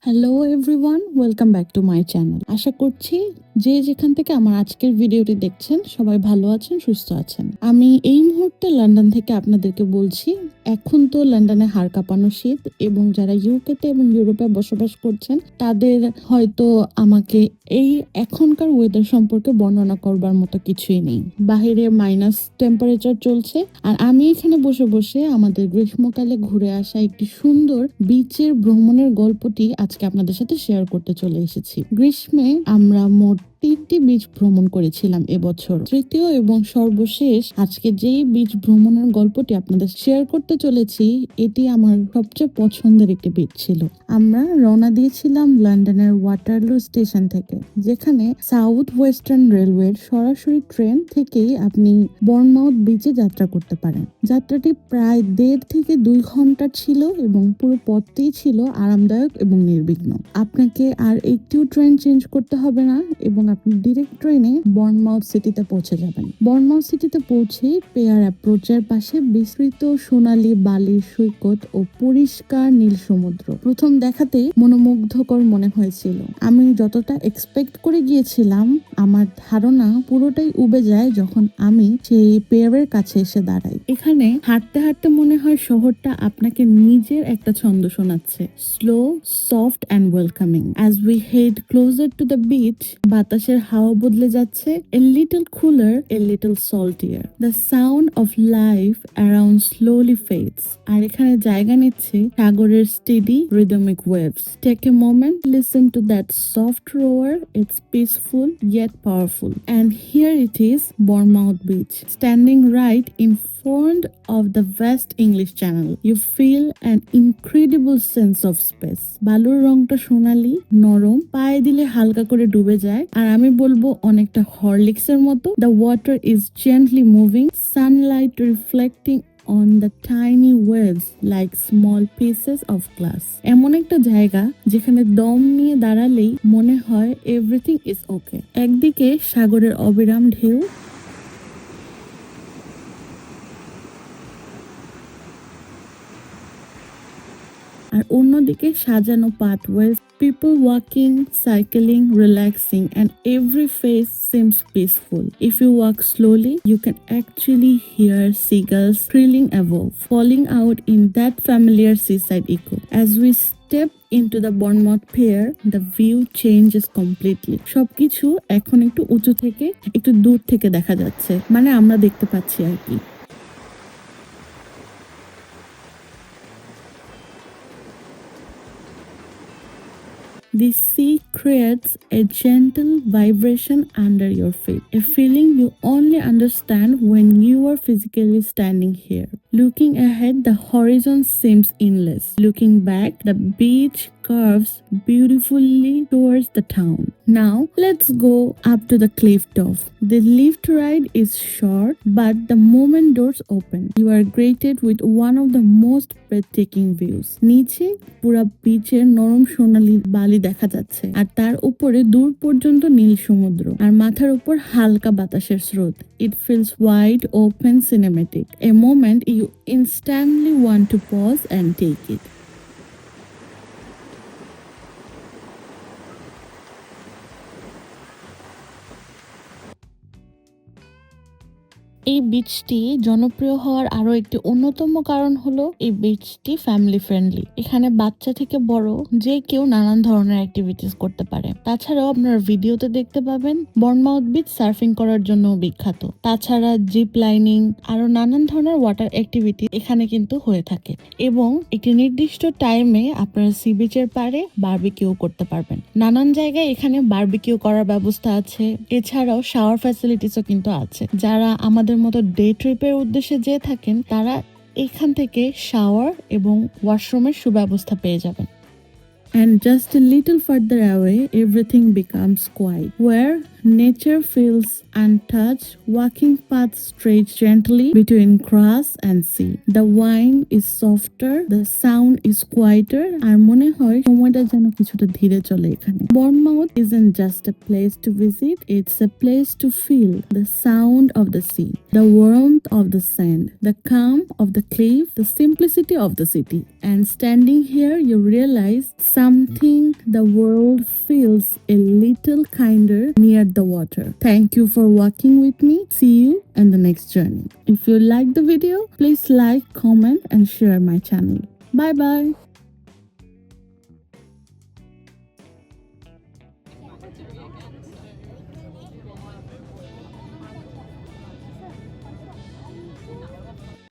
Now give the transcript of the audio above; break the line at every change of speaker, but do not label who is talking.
Hello everyone, welcome back to my channel. আশা করছি যে যেখান থেকে আমার আজকের ভিডিওটি দেখছেন সবাই ভালো আছেন, সুস্থ আছেন। আমি এই মুহূর্তে লন্ডন থেকে আপনাদেরকে বলছি। এখন তো লন্ডনে হাড় কাঁপানো শীত, এবং যারা ইউকেতে এবং ইউরোপে বসবাস করছেন তাদের হয়তো আমাকে এই এখনকার ওয়েদার সম্পর্কে বর্ণনা করবার মতো কিছুই নেই। বাহিরে মাইনাস টেম্পারেচার চলছে, আর আমি এখানে বসে বসে আমাদের গ্রীষ্মকালে ঘুরে আসা একটি সুন্দর বিচের ভ্রমণের গল্পটি আজকে আপনাদের সাথে শেয়ার করতে চলে এসেছি। গ্রীষ্মে আমরা মোট 3টি বিচ ভ্রমণ করেছিলাম এবছর। তৃতীয় এবং সর্বশেষ আজকে যেই বিচ ভ্রমণের গল্পটি আপনাদের শেয়ার করতে চলেছি, এটি আমার সবচেয়ে পছন্দের একটি বিচ ছিল। আমরা রওনা দিয়েছিলাম লন্ডনের ওয়াটারলু স্টেশন থেকে, যেখানে সাউথ ওয়েস্টার্ন রেলওয়ের সরাসরি ট্রেন থেকেই আপনি বর্নমাউথ বিচে যাত্রা করতে পারেন। যাত্রাটি প্রায় 1.5 থেকে 2 ঘন্টা ছিল, এবং পুরো পথটি ছিল আরামদায়ক এবং নির্বিঘ্ন। আপনাকে আর একটিও ট্রেন চেঞ্জ করতে হবে না, এবং আপনি ডিরেক্ট ট্রেনে বর্নমাউথ সিটিতে পৌঁছে যাবেন। বর্নমাউথ সিটিতে পৌঁছেই পেয়ার অ্যাপ্রোচের পাশে বিস্তৃত সোনালী বালির সৈকত ও পরিষ্কার নীল সমুদ্র প্রথম দেখাতেই মনোমুগ্ধকর মনে হয়েছিল। আমি যতটা এক্সপেক্ট করে গিয়েছিলাম, আমার ধারণা পুরোটাই উবে যায় যখন আমি সেই পেয়ারের কাছে এসে দাঁড়াই। এখানে হাঁটতে হাঁটতে মনে হয় শহরটা আপনাকে নিজের একটা ছন্দ শোনাচ্ছে, slow, soft and welcoming. As we head closer to the beach, বাতাসের হাওয়া বদলে যাচ্ছে, a little cooler, a little saltier. The sound of life around slowly fades. আর এখানে জায়গা নিচ্ছে সাগরের steady rhythmic waves. Take a moment, listen to that soft roar, it's peaceful yet powerful. And here it is, Bournemouth Beach, standing right in front of the West English Channel. You feel an incredible sense of space. বালুর রংটা সোনালী, নরম, পায়ে দিলে হালকা করে ডুবে যায়, আর আমি বলবো অনেকটা হরলিক্সের মতো। The water is gently moving, sunlight reflecting on the tiny waves like small pieces of glass. এমন একটা জায়গা যেখানে দম নিয়ে দাঁড়ালেই মনে হয় এভরিথিং ইজ ওকে। একদিকে সাগরের অবিরাম ঢেউ, আর অন্যদিকে সাজানো pathways, people walking, cycling, relaxing, and every face seems peaceful. If you walk slowly, you can actually hear seagulls trilling above, falling out in that familiar seaside echo. As we step into the Bournemouth Pier, the view changes completely. সবকিছু এখন একটু উঁচু থেকে, একটু দূর থেকে দেখা যাচ্ছে, মানে আমরা দেখতে পাচ্ছি আর কি। The sea creates a gentle vibration under your feet, a feeling you only understand when you are physically standing here. Looking ahead, the horizon seems endless. Looking back, the beach curves beautifully towards the town. Now, let's go up to the cliff top. The lift ride is short, but the moment doors open, you are greeted with one of the most breathtaking views. নিচে পুরো বিচের নরম সোনালী বালি দেখা যাচ্ছে, আর তার উপরে দূর পর্যন্ত নীল সমুদ্র, আর মাথার উপর হালকা বাতাসের স্রোত। It feels wide open, cinematic. A moment you instantly want to pause and take it. এই বিচটি জনপ্রিয় হওয়ার আরো একটি অন্যতম কারণ হলো এই বিচটি ফ্যামিলি ফ্রেন্ডলি। এখানে বাচ্চা থেকে বড় যে কেউ নানান ধরনের অ্যাক্টিভিটিস করতে পারে। তাছাড়াও আপনারা ভিডিওতে দেখতে পাবেন বর্নমাউথ বিচ সার্ফিং করার জন্য বিখ্যাত। তাছাড়া জিপ লাইনিং, আরো নানান ধরনের ওয়াটার অ্যাক্টিভিটি এখানে কিন্তু হয়ে থাকে, এবং একটি নির্দিষ্ট টাইমে আপনারা সি বিচের পাড়ে বারবিকিউ করতে পারবেন। নানান জায়গায় এখানে বারবিকিউ করার ব্যবস্থা আছে। এছাড়াও শাওয়ার ফ্যাসিলিটিসও কিন্তু আছে। যারা আমাদের মতো ডে ট্রিপের উদ্দেশ্যে যেয়ে থাকেন, তারা এখান থেকে শাওয়ার এবং ওয়াশরুমের সুব্যবস্থা পেয়ে যাবেন। And just a little further away, everything becomes quiet, where nature feels untouched. Walking paths stretch gently between grass and sea. The wind is softer, the sound is quieter, আর মনে হয় সময়টা যেন কিছুটা ধীরে চলে এখানে। Bournemouth isn't just a place to visit, it's a place to feel the sound of the sea, the warmth of the sand, the calm of the cliff, the simplicity of the city. And standing here, you realize something the world feels a little kinder near the water. Thank you for walking with me. See you in the next journey. If you like the video, please like, comment and share my channel. Bye bye.